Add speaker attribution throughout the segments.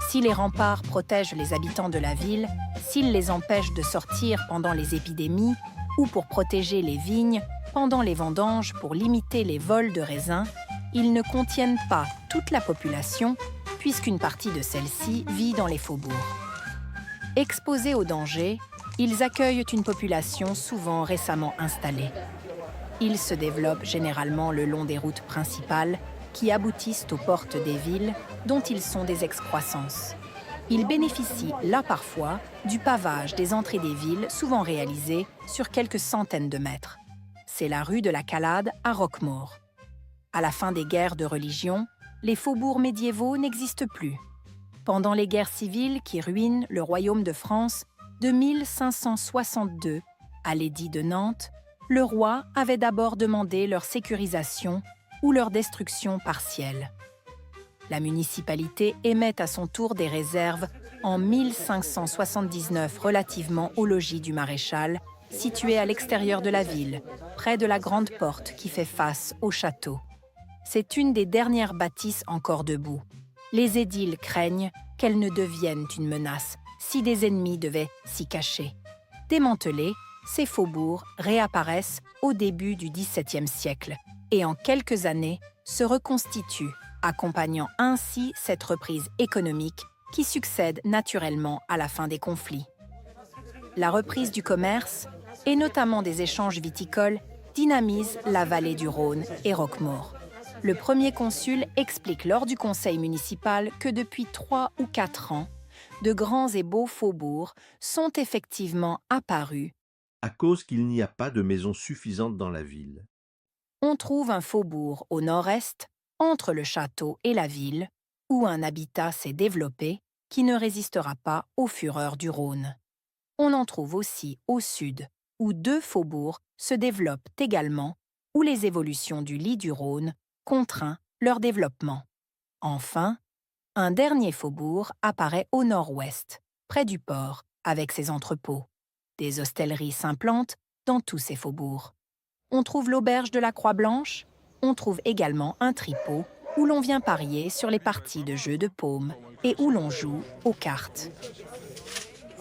Speaker 1: Si les remparts protègent les habitants de la ville, s'ils les empêchent de sortir pendant les épidémies ou pour protéger les vignes pendant les vendanges pour limiter les vols de raisins, ils ne contiennent pas toute la population puisqu'une partie de celle-ci vit dans les faubourgs. Exposés au danger, ils accueillent une population souvent récemment installée. Ils se développent généralement le long des routes principales qui aboutissent aux portes des villes dont ils sont des excroissances. Ils bénéficient, là parfois, du pavage des entrées des villes, souvent réalisé sur quelques centaines de mètres. C'est la rue de la Calade à Roquemaure. À la fin des guerres de religion, les faubourgs médiévaux n'existent plus. Pendant les guerres civiles qui ruinent le royaume de France, de 1562 à l'édit de Nantes, le roi avait d'abord demandé leur sécurisation ou leur destruction partielle. La municipalité émet à son tour des réserves en 1579 relativement au logis du maréchal, situé à l'extérieur de la ville, près de la grande porte qui fait face au château. C'est une des dernières bâtisses encore debout. Les édiles craignent qu'elle ne devienne une menace si des ennemis devaient s'y cacher. Démantelés, ces faubourgs réapparaissent au début du XVIIe siècle et en quelques années se reconstituent, accompagnant ainsi cette reprise économique qui succède naturellement à la fin des conflits. La reprise du commerce, et notamment des échanges viticoles, dynamise la vallée du Rhône et Roquemaure. Le premier consul explique lors du conseil municipal que depuis 3 ou 4 ans, de grands et beaux faubourgs sont effectivement apparus.
Speaker 2: À cause qu'il n'y a pas de maisons suffisantes dans la ville.
Speaker 1: On trouve un faubourg au nord-est, entre le château et la ville, où un habitat s'est développé qui ne résistera pas aux fureurs du Rhône. On en trouve aussi au sud, où 2 faubourgs se développent également, où les évolutions du lit du Rhône contraint leur développement. Enfin, un dernier faubourg apparaît au nord-ouest, près du port, avec ses entrepôts. Des hostelleries s'implantent dans tous ces faubourgs. On trouve l'auberge de la Croix-Blanche, on trouve également un tripot où l'on vient parier sur les parties de jeux de paume et où l'on joue aux cartes.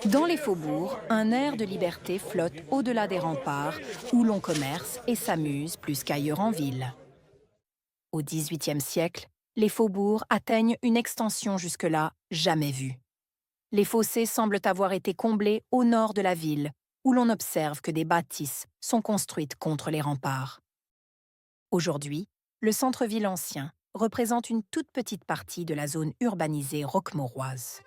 Speaker 1: Dans les faubourgs, un air de liberté flotte au-delà des remparts où l'on commerce et s'amuse plus qu'ailleurs en ville. Au XVIIIe siècle, les faubourgs atteignent une extension jusque-là jamais vue. Les fossés semblent avoir été comblés au nord de la ville, où l'on observe que des bâtisses sont construites contre les remparts. Aujourd'hui, le centre-ville ancien représente une toute petite partie de la zone urbanisée roquemauroise.